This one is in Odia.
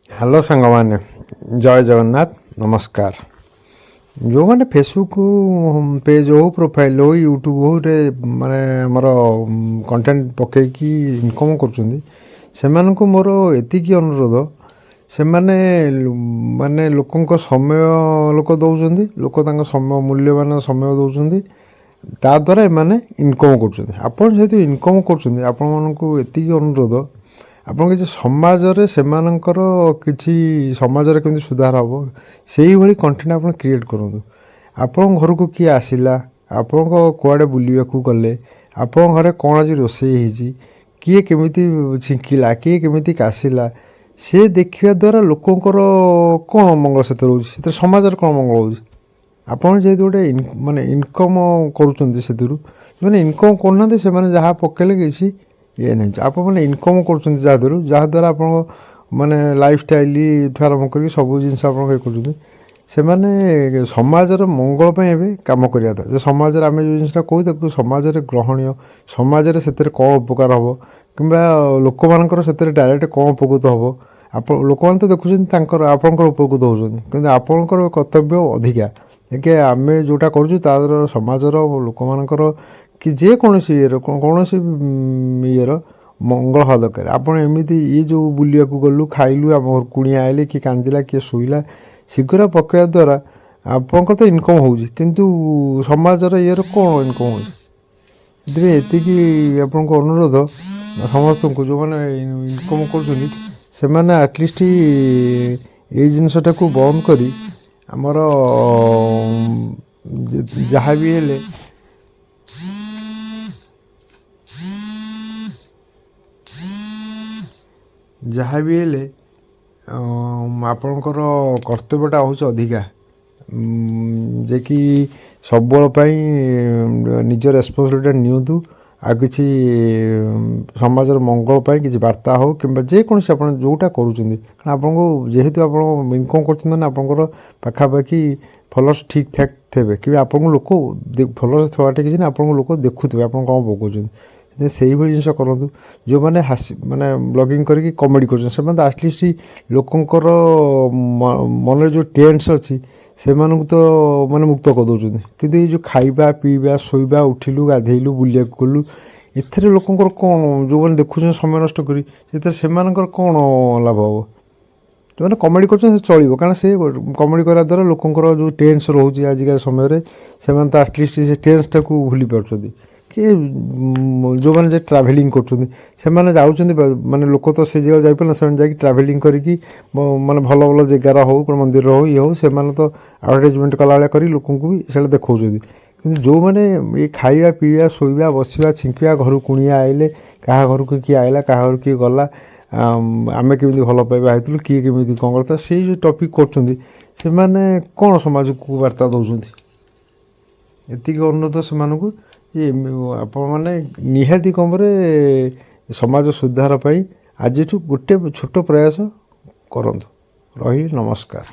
ହ୍ୟାଲୋ ସାଙ୍ଗମାନେ, ଜୟ ଜଗନ୍ନାଥ, ନମସ୍କାର। ଯେଉଁମାନେ ଫେସବୁକ୍ ପେଜ୍ ହଉ, ପ୍ରୋଫାଇଲ୍ ହଉ, ୟୁଟ୍ୟୁବ୍ ହଉରେ ମାନେ ଆମର କଣ୍ଟେଣ୍ଟ ପକାଇକି ଇନକମ୍ କରୁଛନ୍ତି, ସେମାନଙ୍କୁ ମୋର ଏତିକି ଅନୁରୋଧ, ସେମାନେ ମାନେ ଲୋକଙ୍କ ସମୟ ଲୋକ ଦେଉଛନ୍ତି, ଲୋକ ତାଙ୍କ ସମୟ ମୂଲ୍ୟବାନ ସମୟ ଦେଉଛନ୍ତି, ତାଦ୍ୱାରା ଏମାନେ ଇନକମ୍ କରୁଛନ୍ତି। ଆପଣ ଯେହେତୁ ଇନକମ୍ କରୁଛନ୍ତି, ଆପଣମାନଙ୍କୁ ଏତିକି ଅନୁରୋଧ, ଆପଣ କିଛି ସମାଜରେ ସେମାନଙ୍କର କିଛି ସମାଜରେ କେମିତି ସୁଧାର ହେବ ସେଇଭଳି କଣ୍ଟେଣ୍ଟ ଆପଣ କ୍ରିଏଟ୍ କରନ୍ତୁ। ଆପଣଙ୍କ ଘରକୁ କିଏ ଆସିଲା, ଆପଣଙ୍କ କୁଆଡ଼େ ବୁଲିବାକୁ ଗଲେ, ଆପଣଙ୍କ ଘରେ କ'ଣ ଆଜି ରୋଷେଇ ହେଇଛି, କିଏ କେମିତି ଛିଙ୍କିଲା, କିଏ କେମିତି କାଶିଲା, ସେ ଦେଖିବା ଦ୍ୱାରା ଲୋକଙ୍କର କ'ଣ ମଙ୍ଗଳ ସେଥିରେ ହେଉଛି, ସେଥିରେ ସମାଜରେ କ'ଣ ମଙ୍ଗଳ ହେଉଛି। ଆପଣ ଯେହେତୁ ଗୋଟେ ମାନେ ଇନକମ୍ କରୁଛନ୍ତି, ସେଥିରୁ ଯେଉଁମାନେ ଇନକମ୍ କରୁନାହାନ୍ତି ସେମାନେ ଯାହା ପକାଇଲେ କିଛି ଇଏ ନାହିଁ। ଆପଣମାନେ ଇନକମ୍ କରୁଛନ୍ତି ଯାହାଦ୍ୱାରା ଆପଣଙ୍କ ମାନେ ଲାଇଫଷ୍ଟାଇଲ୍ଠୁ ଆରମ୍ଭ କରିକି ସବୁ ଜିନିଷ ଆପଣ ଇଏ କରୁଛନ୍ତି, ସେମାନେ ସମାଜର ମଙ୍ଗଳ ପାଇଁ ଏବେ କାମ କରିବା କଥା। ଯେ ସମାଜରେ ଆମେ ଯେଉଁ ଜିନିଷଟା କହୁ ତାକୁ ସମାଜରେ ଗ୍ରହଣୀୟ, ସମାଜରେ ସେଥିରେ କ'ଣ ଉପକାର ହେବ କିମ୍ବା ଲୋକମାନଙ୍କର ସେଥିରେ ଡାଇରେକ୍ଟ କ'ଣ ଉପକୃତ ହେବ। ଲୋକମାନେ ତ ଦେଖୁଛନ୍ତି ତାଙ୍କର ଆପଣଙ୍କର ଉପକୃତ ହେଉଛନ୍ତି, କିନ୍ତୁ ଆପଣଙ୍କର କର୍ତ୍ତବ୍ୟ ଅଧିକା ଯେ ଆମେ ଯେଉଁଟା କରୁଛୁ ତା ଦ୍ୱାରା ସମାଜର ଲୋକମାନଙ୍କର କି ଯେକୌଣସି ଇଏର କୌଣସି ଇଏର ମଙ୍ଗଳ ହେବା ଦରକାର। ଆପଣ ଏମିତି ଇଏ ଯେଉଁ ବୁଲିବାକୁ ଗଲୁ, ଖାଇଲୁ, ଆମ ଘର କୁଣିଆ ଆଇଲେ, କିଏ କାନ୍ଦିଲା, କିଏ ଶୋଇଲା, ଶୀଘ୍ର ପକାଇବା ଦ୍ୱାରା ଆପଣଙ୍କର ତ ଇନକମ୍ ହେଉଛି, କିନ୍ତୁ ସମାଜର ଇଏର କ'ଣ ଇନକମ୍ ହେଉଛି। ସେଥିପାଇଁ ଏତିକି ଆପଣଙ୍କ ଅନୁରୋଧ ସମସ୍ତଙ୍କୁ, ଯେଉଁମାନେ ଇନକମ୍ କରୁଛନ୍ତି ସେମାନେ ଆଟଲିଷ୍ଟ ଏଇ ଜିନିଷଟାକୁ ବନ୍ଦ କରି ଆମର ଯାହା ବି ହେଲେ ଆପଣଙ୍କର କର୍ତ୍ତବ୍ୟଟା ହେଉଛି ଅଧିକା, ଯେ କି ସବୁବେଳ ପାଇଁ ନିଜ ରେସ୍ପନ୍ସିବିଲିଟିଟା ନିଅନ୍ତୁ। ଆଉ କିଛି ସମାଜର ମଙ୍ଗଳ ପାଇଁ କିଛି ବାର୍ତ୍ତା ହେଉ କିମ୍ବା ଯେକୌଣସି ଆପଣ ଯେଉଁଟା କରୁଛନ୍ତି, କାରଣ ଆପଣଙ୍କୁ ଯେହେତୁ ଆପଣ ଇନକମ୍ କରୁଛନ୍ତି ମାନେ ଆପଣଙ୍କର ପାଖାପାଖି ଫଲୋଅର୍ସ ଠିକ୍ ଠାକ୍ ଥିବେ, କିମ୍ବା ଆପଣଙ୍କୁ ଲୋକ ଫଲୋଅର୍ସ ଥିବାଟା କିଛି ନା, ଆପଣଙ୍କୁ ଲୋକ ଦେଖୁଥିବେ ଆପଣ କ'ଣ ପକାଉଛନ୍ତି। ସେଇଭଳି ଜିନିଷ କରନ୍ତୁ। ଯେଉଁମାନେ ମାନେ ବ୍ଲଗିଂ କରିକି କମେଡ଼ି କରୁଛନ୍ତି, ସେମାନେ ତ ଆଟଲିଷ୍ଟ ଲୋକଙ୍କର ମନରେ ଯେଉଁ ଟେନ୍ସ ଅଛି ସେମାନଙ୍କୁ ତ ମାନେ ମୁକ୍ତ କରିଦେଉଛନ୍ତି, କିନ୍ତୁ ଏଇ ଯେଉଁ ଖାଇବା ପିଇବା, ଶୋଇବା, ଉଠିଲୁ, ଗାଧେଇଲୁ, ବୁଲିବାକୁ ଗଲୁ, ଏଥିରେ ଲୋକଙ୍କର କ'ଣ, ଯେଉଁମାନେ ଦେଖୁଛନ୍ତି ସମୟ ନଷ୍ଟ କରି, ସେଥିରେ ସେମାନଙ୍କର କ'ଣ ଲାଭ ହେବ। ଯେଉଁମାନେ କମେଡ଼ି କରୁଛନ୍ତି ସେ ଚଳିବ, କାରଣ ସେ କମେଡ଼ି କରିବା ଦ୍ୱାରା ଲୋକଙ୍କର ଯେଉଁ ଟେନ୍ସ ରହୁଛି ଆଜିକା ସମୟରେ, ସେମାନେ ତ ଆଟଲିଷ୍ଟ ସେ ଟେନ୍ସଟାକୁ ଭୁଲି ପାରୁଛନ୍ତି। କି ଯେଉଁମାନେ ଯେ ଟ୍ରାଭେଲିଂ କରୁଛନ୍ତି, ସେମାନେ ଯାଉଛନ୍ତି, ମାନେ ଲୋକ ତ ସେ ଜାଗାକୁ ଯାଇପାରିଲେ, ସେମାନେ ଯାଇକି ଟ୍ରାଭେଲିଂ କରିକି ମାନେ ଭଲ ଭଲ ଜାଗାର ହେଉ, କ'ଣ ମନ୍ଦିର ହେଉ, ଇଏ ହେଉ, ସେମାନେ ତ ଆଡ଼ଭର୍ଟାଇଜମେଣ୍ଟ କଲାଭଳିଆ କରି ଲୋକଙ୍କୁ ବି ସେଇଟା ଦେଖାଉଛନ୍ତି। କିନ୍ତୁ ଯେଉଁମାନେ ଏ ଖାଇବା ପିଇବା, ଶୋଇବା, ବସିବା, ଛିଙ୍କିବା, ଘରୁ କୁଣିଆ ଆଇଲେ, କାହା ଘରକୁ କିଏ ଆଇଲା, କାହା ଘରକୁ କିଏ ଗଲା, ଆମେ କେମିତି ଭଲ ପାଇବା ହେଇଥିଲୁ, କିଏ କେମିତି କ'ଣ କରିଥିଲା, ସେଇ ଯେଉଁ ଟପିକ୍ କରୁଛନ୍ତି, ସେମାନେ କ'ଣ ସମାଜକୁ ବାର୍ତ୍ତା ଦେଉଛନ୍ତି। ଏତିକି ଅନୁରୋଧ ସେମାନଙ୍କୁ ଯେ ଆପଣମାନେ ନିହାତି କମରେ ସମାଜ ସୁଧାର ପାଇଁ ଆଜିଠୁ ଗୋଟେ ଛୋଟ ପ୍ରୟାସ କରନ୍ତୁ। ରହିଲି, ନମସ୍କାର।